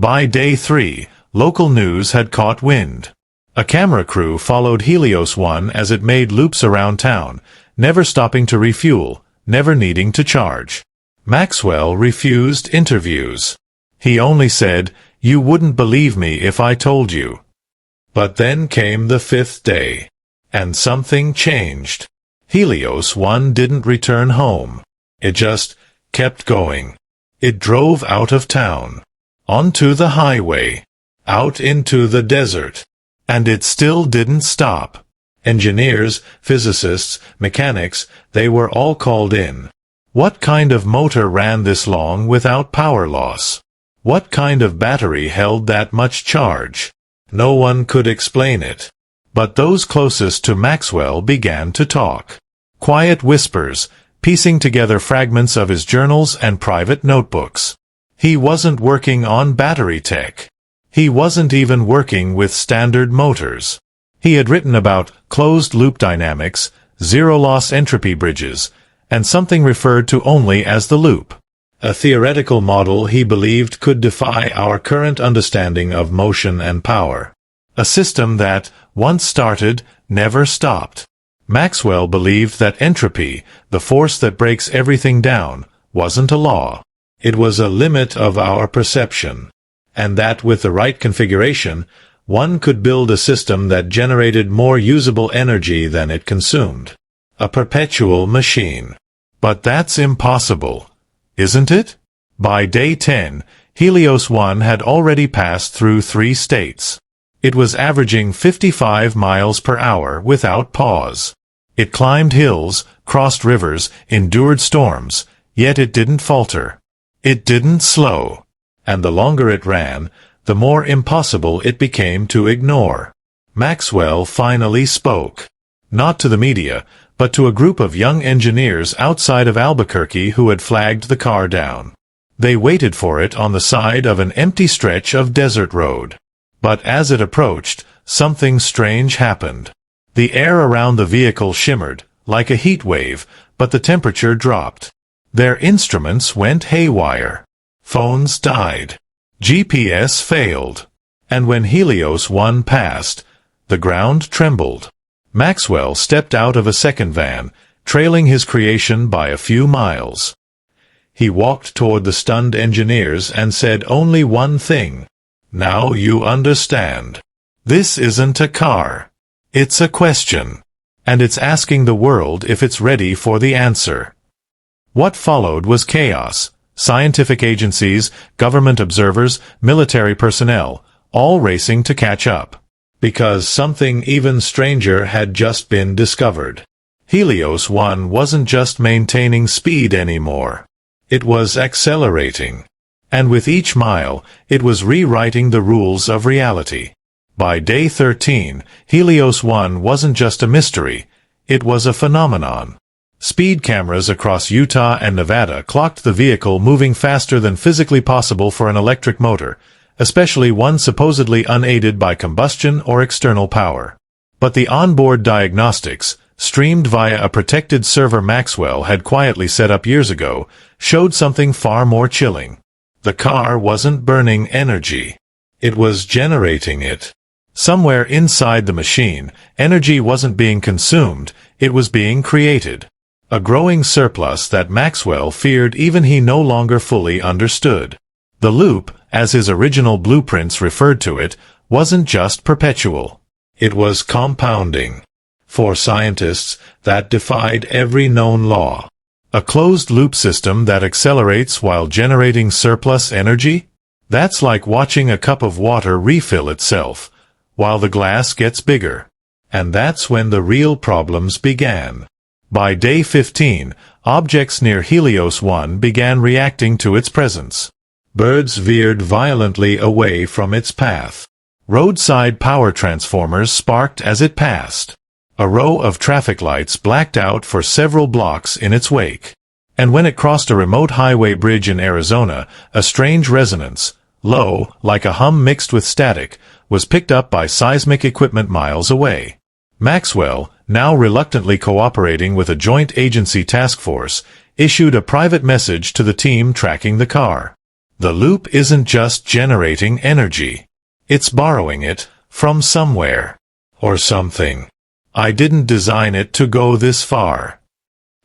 By day 3, local news had caught wind. A camera crew followed Helios 1 as it made loops around town, never stopping to refuel, never needing to charge. Maxwell refused interviews. He only said, "You wouldn't believe me if I told you." But then came the 5th day. And something changed. Helios 1 didn't return home. It just kept going. It drove out of town, onto the highway, out into the desert. And it still didn't stop. Engineers, physicists, mechanics, they were all called in. What kind of motor ran this long without power loss? What kind of battery held that much charge? No one could explain it. But those closest to Maxwell began to talk. Quiet whispers, piecing together fragments of his journals and private notebooks. He wasn't working on battery tech. He wasn't even working with standard motors. He had written about closed-loop dynamics, zero-loss entropy bridges, and something referred to only as the loop. A theoretical model he believed could defy our current understanding of motion and power. A system that, once started, never stopped. Maxwell believed that entropy, the force that breaks everything down, wasn't a law. It was a limit of our perception. And that with the right configuration, one could build a system that generated more usable energy than it consumed. A perpetual machine. But that's impossible, isn't it? By day 10, Helios 1 had already passed through 3 states. It was averaging 55 miles per hour without pause. It climbed hills, crossed rivers, endured storms, yet it didn't falter. It didn't slow. And the longer it ran, the more impossible it became to ignore. Maxwell finally spoke. Not to the media, but to a group of young engineers outside of Albuquerque who had flagged the car down. They waited for it on the side of an empty stretch of desert road. But as it approached, something strange happened. The air around the vehicle shimmered, like a heat wave, but the temperature dropped. Their instruments went haywire. Phones died. GPS failed. And when Helios 1 passed, the ground trembled. Maxwell stepped out of a second van, trailing his creation by a few miles. He walked toward the stunned engineers and said only one thing. "Now you understand. This isn't a car. It's a question. And it's asking the world if it's ready for the answer." What followed was chaos. Scientific agencies, government observers, military personnel, all racing to catch up. Because something even stranger had just been discovered. Helios 1 wasn't just maintaining speed anymore. It was accelerating. And with each mile, it was rewriting the rules of reality. By day 13, Helios 1 wasn't just a mystery, it was a phenomenon. Speed cameras across Utah and Nevada clocked the vehicle moving faster than physically possible for an electric motor, especially one supposedly unaided by combustion or external power. But the onboard diagnostics, streamed via a protected server Maxwell had quietly set up years ago, showed something far more chilling. The car wasn't burning energy. It was generating it. Somewhere inside the machine, energy wasn't being consumed, it was being created. A growing surplus that Maxwell feared even he no longer fully understood. The loop, as his original blueprints referred to it, wasn't just perpetual. It was compounding. For scientists, that defied every known law. A closed-loop system that accelerates while generating surplus energy? That's like watching a cup of water refill itself, while the glass gets bigger. And that's when the real problems began. By day 15, objects near Helios 1 began reacting to its presence. Birds veered violently away from its path. Roadside power transformers sparked as it passed. A row of traffic lights blacked out for several blocks in its wake. And when it crossed a remote highway bridge in Arizona, a strange resonance, low, like a hum mixed with static, was picked up by seismic equipment miles away. Maxwell, now reluctantly cooperating with a joint agency task force, issued a private message to the team tracking the car. The loop isn't just generating energy. It's borrowing it from somewhere. Or something. I didn't design it to go this far.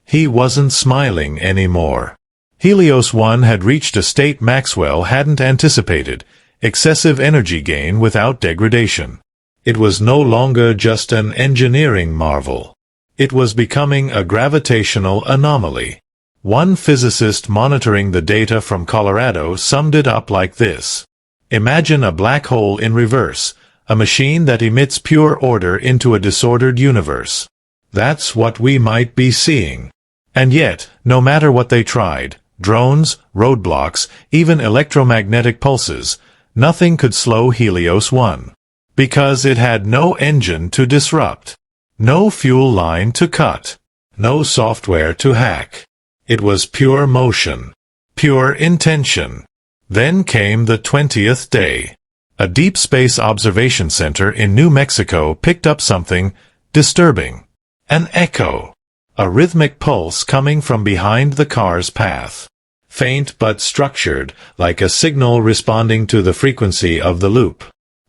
He wasn't smiling anymore. Helios 1 had reached a state Maxwell hadn't anticipated, excessive energy gain without degradation. It was no longer just an engineering marvel. It was becoming a gravitational anomaly. One physicist monitoring the data from Colorado summed it up like this. Imagine a black hole in reverse, a machine that emits pure order into a disordered universe. That's what we might be seeing. And yet, no matter what they tried, drones, roadblocks, even electromagnetic pulses, nothing could slow Helios 1. Because it had no engine to disrupt. No fuel line to cut. No software to hack. It was pure motion. Pure intention. Then came the 20th day. A deep space observation center in New Mexico picked up something disturbing. An echo. A rhythmic pulse coming from behind the car's path. Faint but structured, like a signal responding to the frequency of the loop.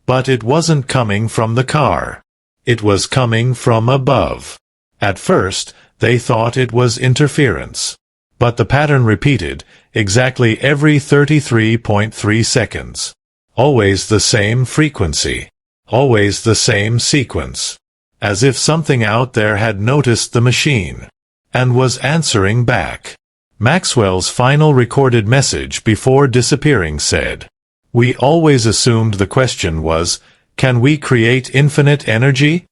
But it wasn't coming from the car. It was coming from above. At first, they thought it was interference. But the pattern repeated, exactly every 33.3 seconds. Always the same frequency. Always the same sequence. As if something out there had noticed the machine. And was answering back. Maxwell's final recorded message before disappearing said, "We always assumed the question was, can we create infinite energy?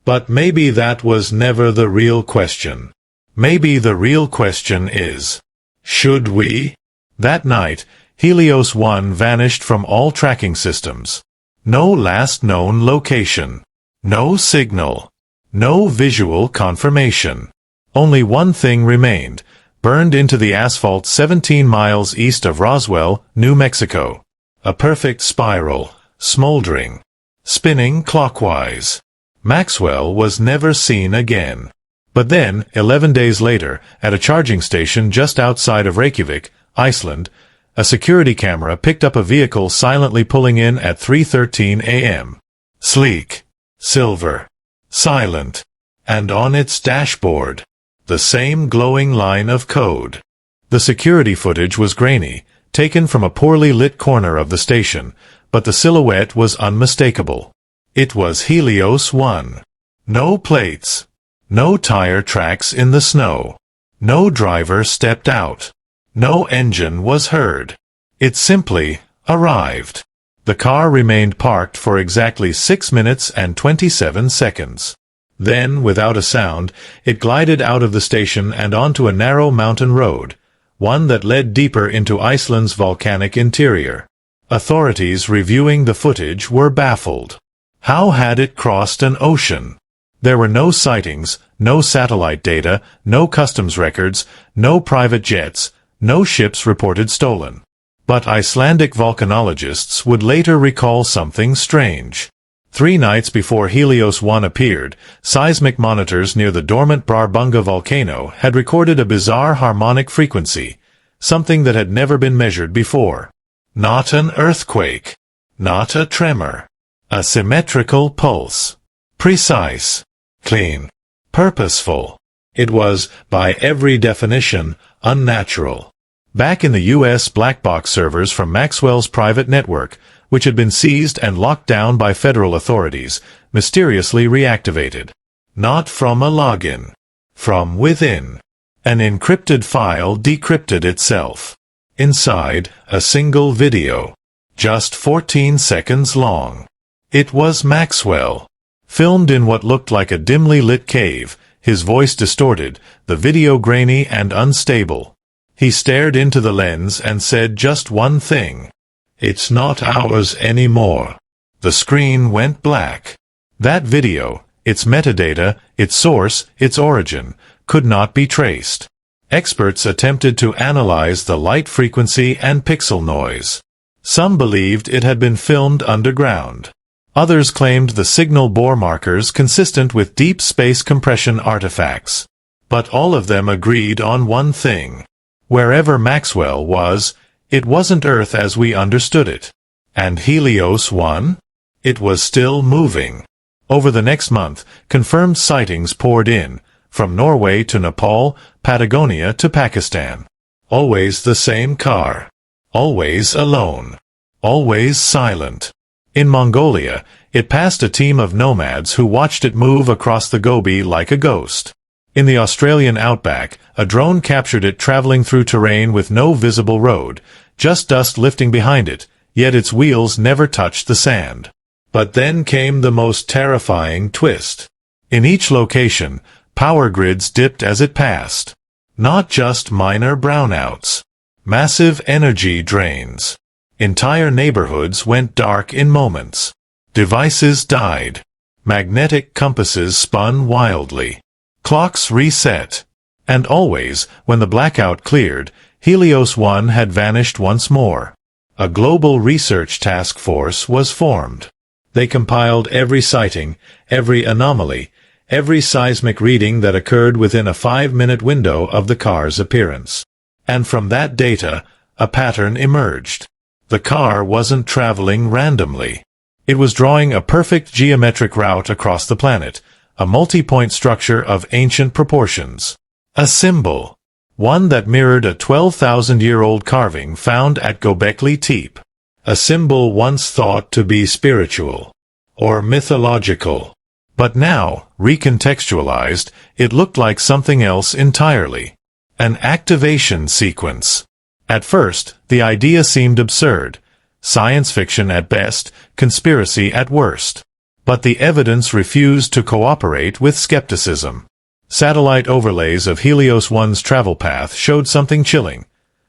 But maybe that was never the real question. Maybe the real question is, should we?" That night, Helios 1 vanished from all tracking systems. No last known location. No signal. No visual confirmation. Only one thing remained, burned into the asphalt 17 miles east of Roswell, New Mexico. A perfect spiral, smoldering, spinning clockwise. Maxwell was never seen again. But then, 11 days later, at a charging station just outside of Reykjavik, Iceland, a security camera picked up a vehicle silently pulling in at 3:13 a.m. Sleek, silver, silent, and on its dashboard, the same glowing line of code. The security footage was grainy, taken from a poorly lit corner of the station, but the silhouette was unmistakable. It was Helios 1. No plates. No tire tracks in the snow. No driver stepped out. No engine was heard. It simply arrived. The car remained parked for exactly 6 minutes and 27 seconds. Then, without a sound, it glided out of the station and onto a narrow mountain road, one that led deeper into Iceland's volcanic interior. Authorities reviewing the footage were baffled. How had it crossed an ocean? There were no sightings, no satellite data, no customs records, no private jets, no ships reported stolen. But Icelandic volcanologists would later recall something strange. 3 nights before Helios 1 appeared, seismic monitors near the dormant Brarbunga volcano had recorded a bizarre harmonic frequency, something that had never been measured before. Not an earthquake. Not a tremor. A symmetrical pulse. Precise. Clean. Purposeful. It was, by every definition, unnatural. Back in the U.S. black box servers from Maxwell's private network, which had been seized and locked down by federal authorities, mysteriously reactivated. Not from a login. From within. An encrypted file decrypted itself. Inside, a single video. Just 14 seconds long. It was Maxwell. Filmed in what looked like a dimly lit cave, his voice distorted, the video grainy and unstable. He stared into the lens and said just one thing. "It's not ours anymore." The screen went black. That video, its metadata, its source, its origin, could not be traced. Experts attempted to analyze the light frequency and pixel noise. Some believed it had been filmed underground. Others claimed the signal bore markers consistent with deep space compression artifacts. But all of them agreed on one thing. Wherever Maxwell was, It wasn't Earth as we understood it. And Helios 1? It was still moving. Over the next month, confirmed sightings poured in, from Norway to Nepal, Patagonia to Pakistan. Always the same car. Always alone. Always silent. In Mongolia, it passed a team of nomads who watched it move across the Gobi like a ghost. In the Australian outback, a drone captured it traveling through terrain with no visible road, just dust lifting behind it, yet its wheels never touched the sand. But then came the most terrifying twist. In each location, power grids dipped as it passed. Not just minor brownouts. Massive energy drains. Entire neighborhoods went dark in moments. Devices died. Magnetic compasses spun wildly. Clocks reset. And always, when the blackout cleared, Helios 1 had vanished once more. A global research task force was formed. They compiled every sighting, every anomaly, every seismic reading that occurred within a 5-minute window of the car's appearance. And from that data, a pattern emerged. The car wasn't traveling randomly. It was drawing a perfect geometric route across the planet, a multi-point structure of ancient proportions. A symbol. One that mirrored a 12,000-year-old carving found at Göbekli Tepe. A symbol once thought to be spiritual or mythological. But now, recontextualized, it looked like something else entirely. An activation sequence. At first, the idea seemed absurd. Science fiction at best, conspiracy at worst. But the evidence refused to cooperate with skepticism. Satellite overlays of Helios 1's travel path showed something chilling.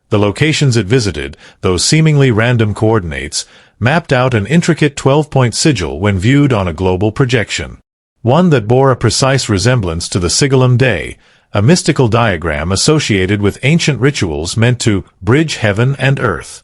The locations it visited, those seemingly random coordinates, mapped out an intricate 12-point sigil when viewed on a global projection. One that bore a precise resemblance to the Sigillum Dei, a mystical diagram associated with ancient rituals meant to bridge heaven and earth.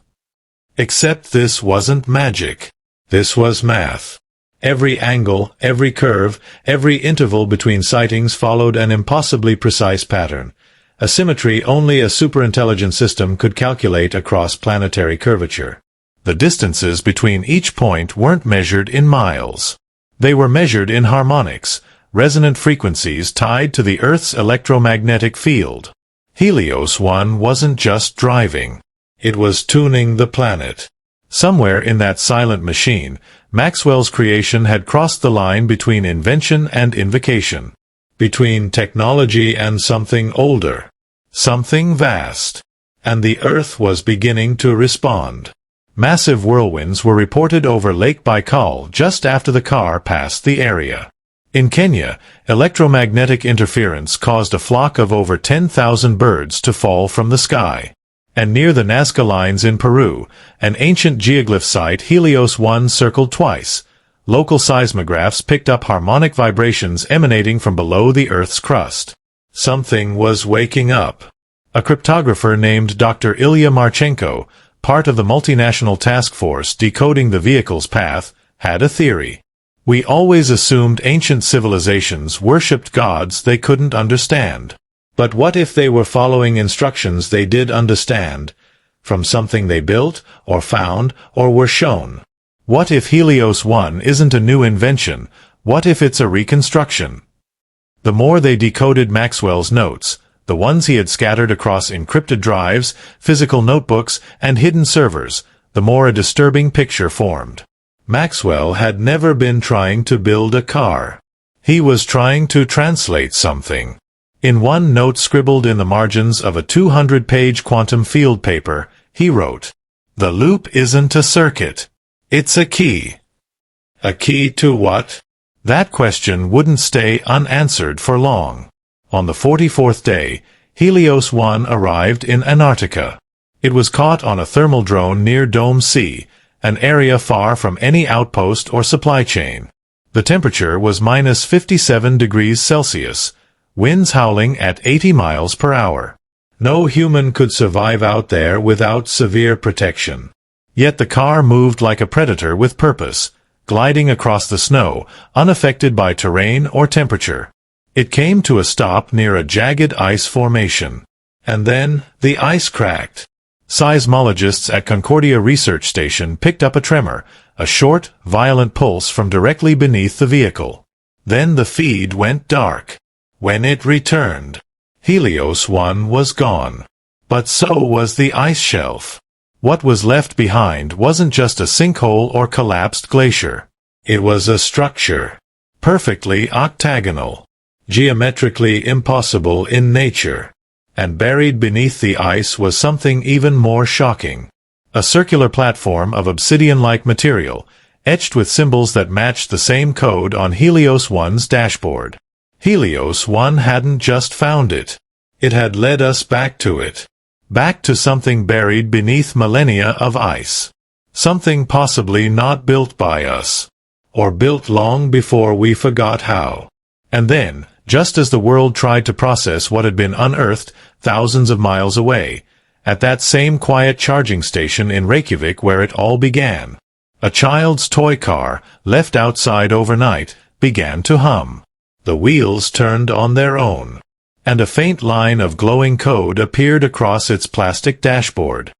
Except this wasn't magic. This was math. Every angle, every curve, every interval between sightings followed an impossibly precise pattern, a symmetry only a superintelligent system could calculate across planetary curvature. The distances between each point weren't measured in miles. They were measured in harmonics, resonant frequencies tied to the Earth's electromagnetic field. Helios 1 wasn't just driving. It was tuning the planet. Somewhere in that silent machine, Maxwell's creation had crossed the line between invention and invocation. Between technology and something older. Something vast. And the Earth was beginning to respond. Massive whirlwinds were reported over Lake Baikal just after the car passed the area. In Kenya, electromagnetic interference caused a flock of over 10,000 birds to fall from the sky. And near the Nazca Lines in Peru, an ancient geoglyph site Helios 1 circled twice. Local seismographs picked up harmonic vibrations emanating from below the Earth's crust. Something was waking up. A cryptographer named Dr. Ilya Marchenko, part of the multinational task force decoding the vehicle's path, had a theory. We always assumed ancient civilizations worshipped gods they couldn't understand. But what if they were following instructions they did understand, from something they built, or found, or were shown? What if Helios 1 isn't a new invention? What if it's a reconstruction? The more they decoded Maxwell's notes, the ones he had scattered across encrypted drives, physical notebooks, and hidden servers, the more a disturbing picture formed. Maxwell had never been trying to build a car. He was trying to translate something. In one note scribbled in the margins of a 200-page quantum field paper, he wrote, "The loop isn't a circuit. It's a key." A key to what? That question wouldn't stay unanswered for long. On the 44th day, Helios 1 arrived in Antarctica. It was caught on a thermal drone near Dome C, an area far from any outpost or supply chain. The temperature was minus 57 degrees Celsius. Winds howling at 80 miles per hour. No human could survive out there without severe protection. Yet the car moved like a predator with purpose, gliding across the snow, unaffected by terrain or temperature. It came to a stop near a jagged ice formation. And then, the ice cracked. Seismologists at Concordia Research Station picked up a tremor, a short, violent pulse from directly beneath the vehicle. Then the feed went dark. When it returned, Helios 1 was gone. But so was the ice shelf. What was left behind wasn't just a sinkhole or collapsed glacier. It was a structure, perfectly octagonal, geometrically impossible in nature. And buried beneath the ice was something even more shocking. A circular platform of obsidian-like material, etched with symbols that matched the same code on Helios 1's dashboard. Helios 1 hadn't just found it. It had led us back to it. Back to something buried beneath millennia of ice. Something possibly not built by us. Or built long before we forgot how. And then, just as the world tried to process what had been unearthed thousands of miles away, at that same quiet charging station in Reykjavik where it all began, a child's toy car, left outside overnight, began to hum. The wheels turned on their own, and a faint line of glowing code appeared across its plastic dashboard.